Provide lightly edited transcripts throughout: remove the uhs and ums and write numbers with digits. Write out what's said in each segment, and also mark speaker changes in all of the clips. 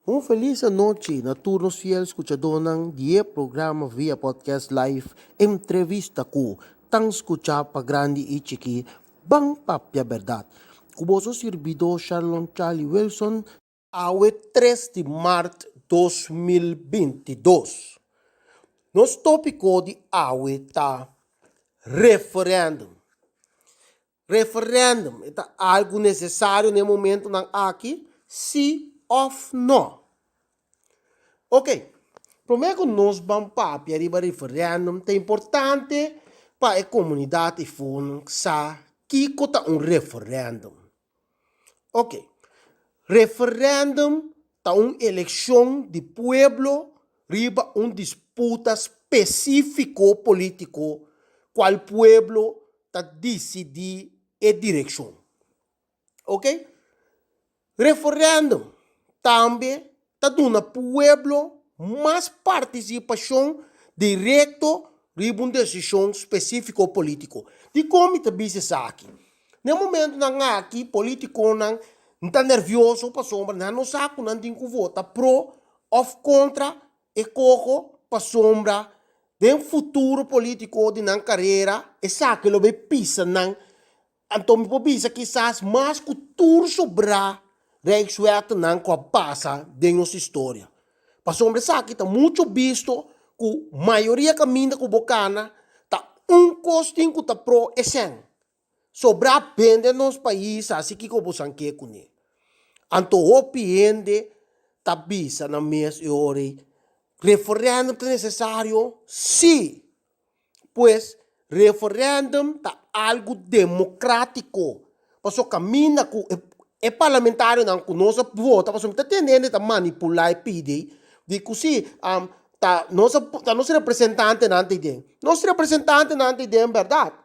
Speaker 1: Feliz noite na turnos fiel escuchador ng die programa via podcast live entrevista ko tang escucha pa grande e chiki bang papia verdad. Kuboso servidor Charlon Charlie Wilson awe 3 de março 2022. Nos tópico de awe ta referendum. Referendum é algo necessário no momento ng aqui, sim ou não. Ok, primeiro nós vamos para o referendum, é importante para a comunidade saber que é um referendum. Ok, referendum é uma eleição de pueblo riba uma disputa específico político qual pueblo está decidir a direção. Ok? Referendum também está dando pueblo mais participação direto riba uma decisão específico político. De como está bisa aqui? No momento na aqui político não está nervioso para sombra, não sabe não tem que votar pro ou contra e corro para sombra de futuro político de na carreira e sabe que lo be pisa não então me bisa quizás mais cultura sobra Rijkswet não com a passa de nossa história. Para sombra sabe que está muito visto que a maioria caminha com bocana tá costinho que tá pro e sem sobra pende nos países assim que como sanque com ele. Anto opiende tá bisa na mês e ore referendum é necessário? Sim. Pues referendum tá algo democrático. Passo caminha com é parlamentário não conosco vota, passo tá tendendo a manipular e pedir de que se nosso representante não tem. Nosso representante não tem verdade.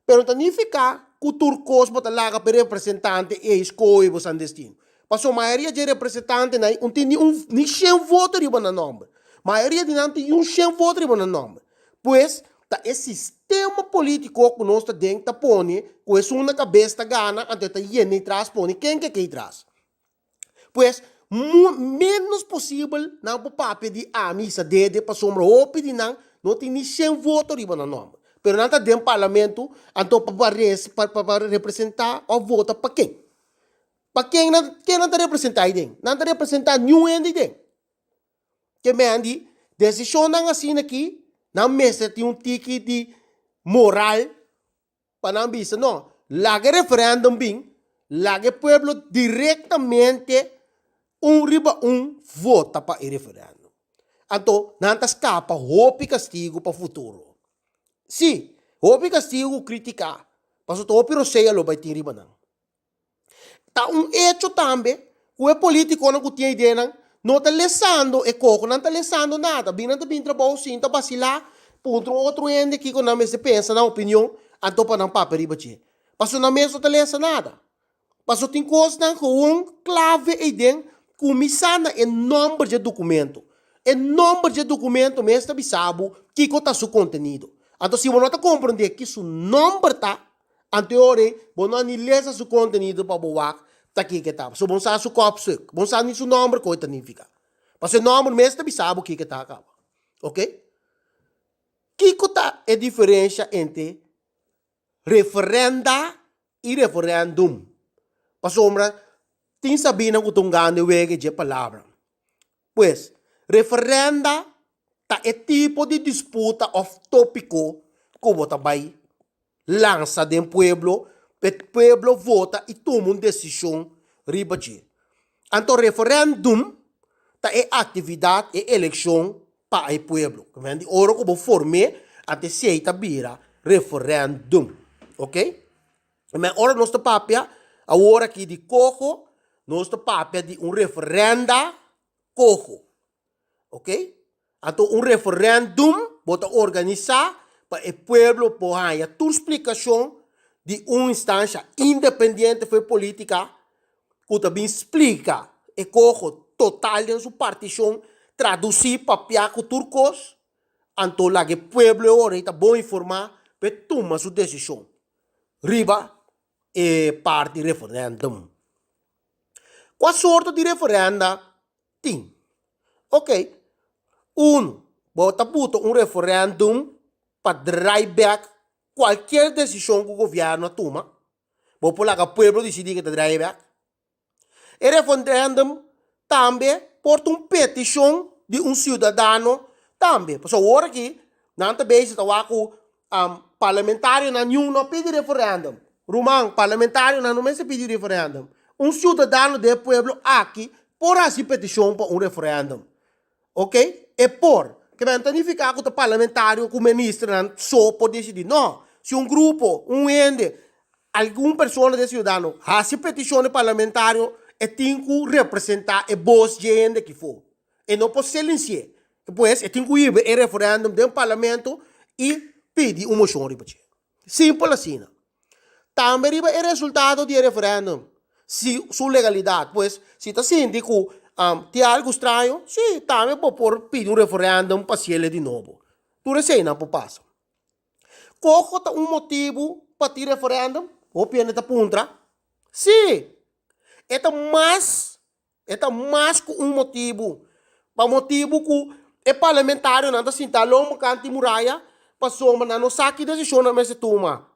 Speaker 1: Pero não significa que o turcos bota lá para representante e escolhe o seu destino. Passo a maioria de representantes não tem nem 100 votos riba na nome. A maioria de não tem 100 votos riba na nome. Pois, tá esse sistema político que nós temos que pôr, com isso na cabeça gana, até tá indo atrás, pôr quem que atrás. Pois, menos possível, não para papel de missa dede, para sombra, ou pedir não tem nem 100 votos riba na nome. Pero não está dentro do parlamento, então para representar, ou vota para quem? Para quem não está representando aí? Não está representando nenhum aí. Que me andi, decisão não assim aqui, não mesa tem tique de moral, para não bisa, não. Laga referendum bem, laga pueblo diretamente riba vota para o referendum. Então, não está escapa, roupa e castigo para o futuro. Sim, roupa e castigo criticar, mas o topi roceia lo vai ter riba não. Tá hecho também, o político não tinha ideia não está lesando e coco, não está lesando nada, bem não está bem trabalho sim, está vacilar, ponto outro ende que quando não se pensa na opinião, então para não papel riba tchê. Passou na mesa não está lesa nada. Passou tem coisa com clave aí dentro, começando em número de documento. Em número de documento mesmo está bisabo que está seu conteúdo. Então se você não está compreendendo que seu número está anteriore, você não lesa seu conteúdo para boar, tá aqui que tá. So, você sabe o copo, você sabe o número que está significa. Porque o número mesmo está bisabo que está acaba. Ok? Que tá a diferença entre referenda e referendum? Para sombra, tem sabido que estão ganhando de palavra. Pues, referenda tá é tipo de disputa of tópico que você vai lança de pueblo, o pueblo vota e toma uma decisão riba de. Então, referendum tá é atividade e eleição para o pueblo. Quando ora que você forme até se vira referendum, ok? Mas ora nós papia a hora que de cojo, nós papia de referenda cojo, ok? Então, referendum bota organizar para o pueblo poder a tua explicação de uma instância independente foi política que também explica e cojo total de sua partição traduzir papia com turcos então lá que o pueblo agora está bom informar para tomar sua decisão riba e parte referendum. Qual sorte de referenda tem? Ok, uno, bota puto un referendum para drive back qualquer decisão que o governo toma. Vou pular que o povo decidir que te drive back. E referendum também porta uma petição de um cidadão também. Porque agora aqui, não está bem, está com parlamentário não pede referendum. Rumang, parlamentário não se pede referendum. Um cidadão do povo aqui por assim petição para um referendum. Ok? E por que vai significar que o parlamentário, que o ministro, não só pode decidir. Não. Se um grupo, um ente, alguma pessoa de cidadão, faz petição parlamentário, e tem que representar a voz de gente que for. E não pode silenciar. Depois, tem que ir ao referendum do parlamento e pedir uma moção. Simples assim. Também é o resultado do referendum. Se sua legalidade. Pois, se está sentindo que tem algo estranho, sim, também pode pedir um referendum para ele de novo. Tu recém não passa. Qual é um motivo para ter referendum? Ou pena está puntra? Sim. É mais que um motivo. Para motivo que o parlamentário não está sentado longe canto muralha, passou mas não sabe que decisão não se toma.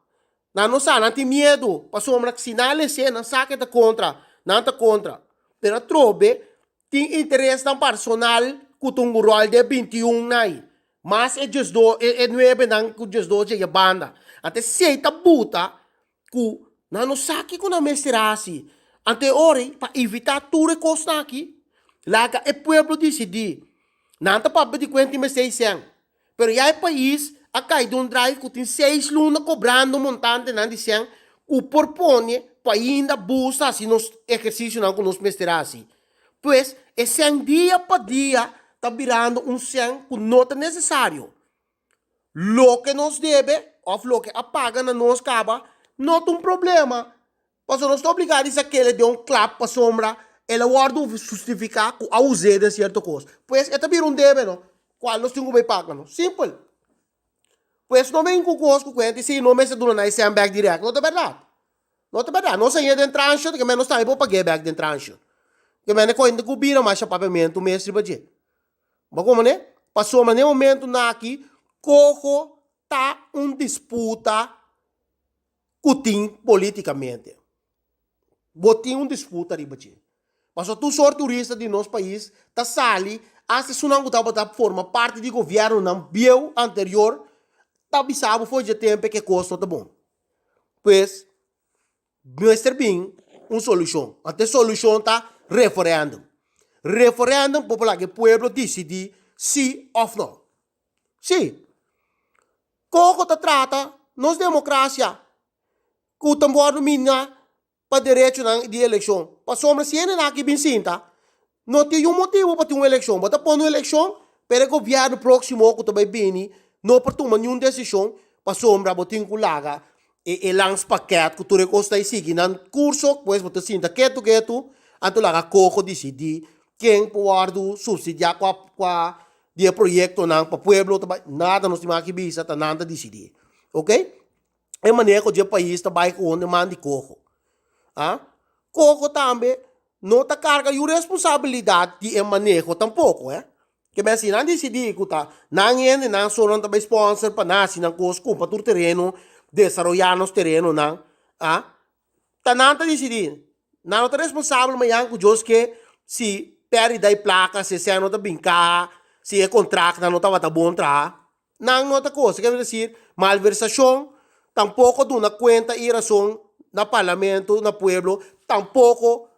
Speaker 1: Não sabe, não tem medo, passou mas que sinais não sabe que está contra, não está contra. Pero trobe tem interesse tão personal que tem um rol de 21 nai. Mas é just do é 9 não que just do é banda. Até se está buta que não sabe que não mestrasi. Ante ori, para evitar tudo que aqui, laga é povo decidir. Não está para pedir quanto me 600. Pero já é país, a cair de um drive que tem 6 lunas cobrando um montante, não dizem, o propõe para ainda buscar se nos exercício não que nos mestrasi. Pois, esse dia para dia, está virando um 100 que não é necessário. Lo que nos deve, ou lo que apaga na nos caba, não tem um problema. Mas eu não estou obrigado a dizer que ele deu um clap para a sombra, ele guarda justificar que a usei de certa coisa. Pois, é também um deve, não? Qual nós temos que pagar, não? Simples. Pois, não vem com coisa que quente, se não me se dura na sem back direto, não é verdade. Não é verdade. Não sei de tranche, que menos está aí para pagar back de tranche. Que menos coisa que bira mais pagamento mestre para dizer. Mas como, né? Passou, mas no momento na aqui, coco tá disputa que tem politicamente. Botem disputa ali, batia. Mas tu sou turista de nosso país, tá sali, essa sunang que forma parte do governo não bio anterior, tá bisabo foi de tempo que custa tá bom. Pois, Mr. Bing, solução. Até solução tá referendum. Referendum popular que o povo decide sim ou não. Sim. Como tá trata, nos democracia, que o tambor domina para direito de eleição. Para sombra, se ele não aqui bem sinta, não tem um motivo para ter uma eleição. Para pôr uma eleição, para o governo próximo que também bem, não para tomar nenhuma decisão, para sombra, para ter um colega, e lança paquete que tu recosta e siga no curso, depois você sinta que tu, então lá coco decidir quem pode subsidiar com o projeto não para o povo, nada nos tem aqui bisa, nada decidir. Ok? É maneira que o país trabalha com onde manda de coco. Coco também não está carga de responsabilidade de manejo tampouco, Que bem assim, não decidir que tá, não só não também sponsor para nascer, não coisa, compra todo terreno, desarrollar nos terreno, não, tá não tá decidir, não está responsável, mas que se perde da placa, se não está brincar, se é contrato, não está bom entrar, não outra coisa, quer dizer, malversação, tampouco de uma conta e razão na parlamento, na pueblo, tampouco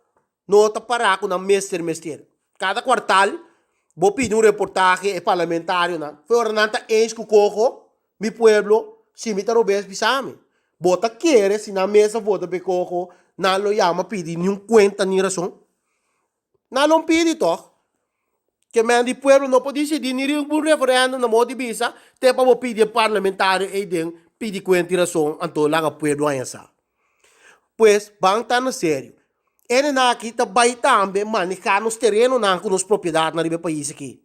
Speaker 1: não está parado na mestre. Cada quartal, vou pedir um reportagem parlamentário, não. Foi não está enche com coco, mi pueblo, se me está roubando, bisame. Bota querer, se na mesa vota be coco, não lo chama pedir nenhum conta, nem razão. Não pede, toch? Que men di pueblo não pode decidir, nem um referendo, na modo de bisa, até para pedir parlamentário, e pedir conta e razão, então lá o pueblo aí essa. Pois, bang tá no sério. Ele na aqui também também manejar nos terrenos não com nos propriedades na país aqui.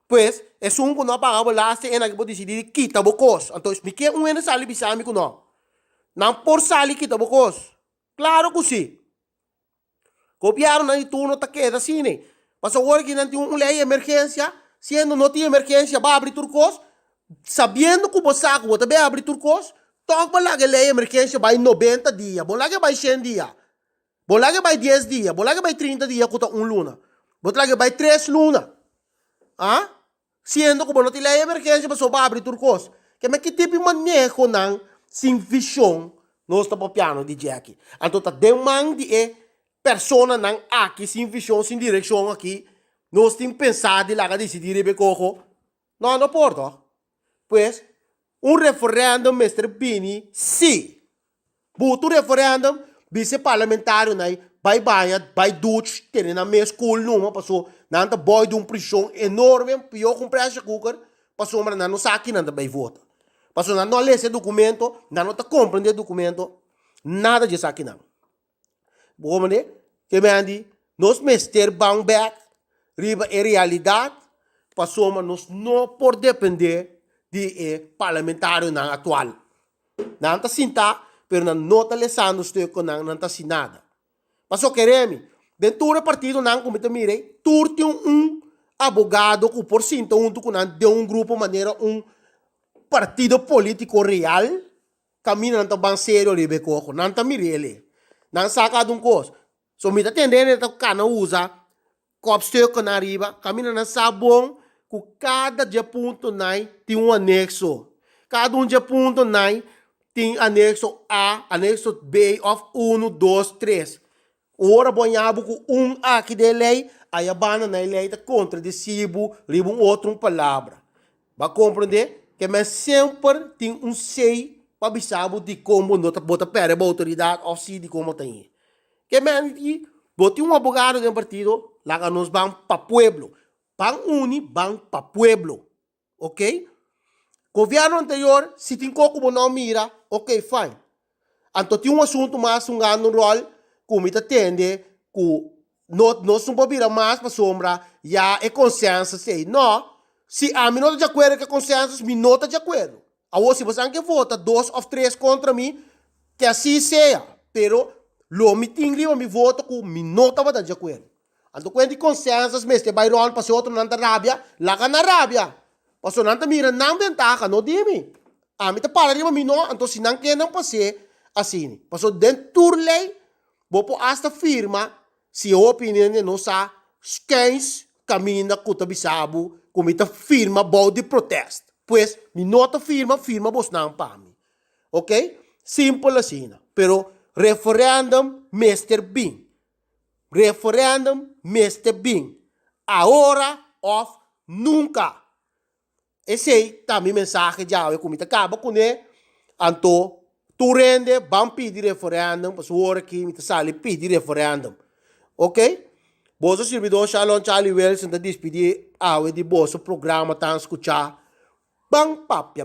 Speaker 1: Pois, é só que não pagava lá, se ele pode decidir quita bocos. Então, explique um ene sali bisami com não. Não por sali quita bocos. Claro que sim. Copiaram na turno tá queda assim, né? Mas agora que não tem uma lei de emergência, sendo não tem emergência, vai abrir turcos, sabendo que você sabe que vai abrir turcos, toca lá que lei de emergência vai 90 dias, bola que vai 100 dias, bola que vai 10 dias, bola que vai 30 dias, com um luna, bola que vai 3 luna. Ah? Sendo que não tem lei de emergência, mas vai abrir turcos. Que tipo de manejo não, sem visão, não está para o piano de Jackie. Então, tá demanda de persona não aqui, sem visão, sem direção aqui, nós temos pensado de lá que decidir e coco. Não pode. Pois, referendum, Mr. Bini, sim. Buto referendum, vice-parlamentário, vai Dutch, tem na minha escola, não, passou, não tá boy de prisão enorme, pior com pressure cooker, passou, mas não sabe que não vai votar. Passou, não lê esse documento, não tá compreendendo o documento, nada disso aqui não. Bom, né? Que me andi, nós mester bang back, riba é realidade, passou, mas nós não por depender de parlamentário não atual. Não tá sinta, pero não está lesando estou com não tá sin nada. Passou queremos, dentro do partido não como te mirei, turte advogado que por cinto junto com de grupo maneira partido político real, caminha não tá bem sério ribe coco, não tá mirele, não saca de coisa. So me tá entendendo que cana usa copstuk na riba, caminha não sabe bom, que cada dia ponto nai tem anexo. Cada dia ponto nai tem anexo A, anexo B of 1, 2, 3. Ora banhabo com aqui de lei, aí a bana na lei tá contradicibo, riba outra palavra. Vai compreender? Que mas sempre tem sei para bisabo de como não tá bota pera a autoridade ou se de como tem. Que men boti advogado de partido, lá que nos van para pueblo. Van van para pueblo. Ok? Governo anterior, se tem como não mira, ok, fine. Então tem assunto mais ano rol, como está tende, que não se pode virar mais para sombra, já é consenso, sei, não. Se a mim não está de acordo com consenso, me não está de acordo. Agora, se você não vota 2 ou 3 contra mim, que assim seja. Pero, lo me tinha me voto com me não estava de acordo. Então, quando de consenso, mas te vai rolar para outro não está rábia, lá que na rábia. Passo não está mira, não ventaja, não dime. A mim está para de mim não, então se não quer não passe assim. Passo dentro da lei, vou por esta firma, se a opinião não sa, quem caminha com o bisabo, como está firma bode protesto. Pois, me nota firma vos não para mim. Ok? Simples assim. Pero, referendum, Mr. Bean. Referendum, Mr. Bean. Agora ou nunca. Esse aí tá minha mensagem já. Eu comito acaba com ele. Então, tu rende, vamos pedir referendum. Para o hora que me sale pedir referendum. Ok? Boso servidor Shalom Charlie Wilson está despedir. De boso programa tá escuchar. Bang papia.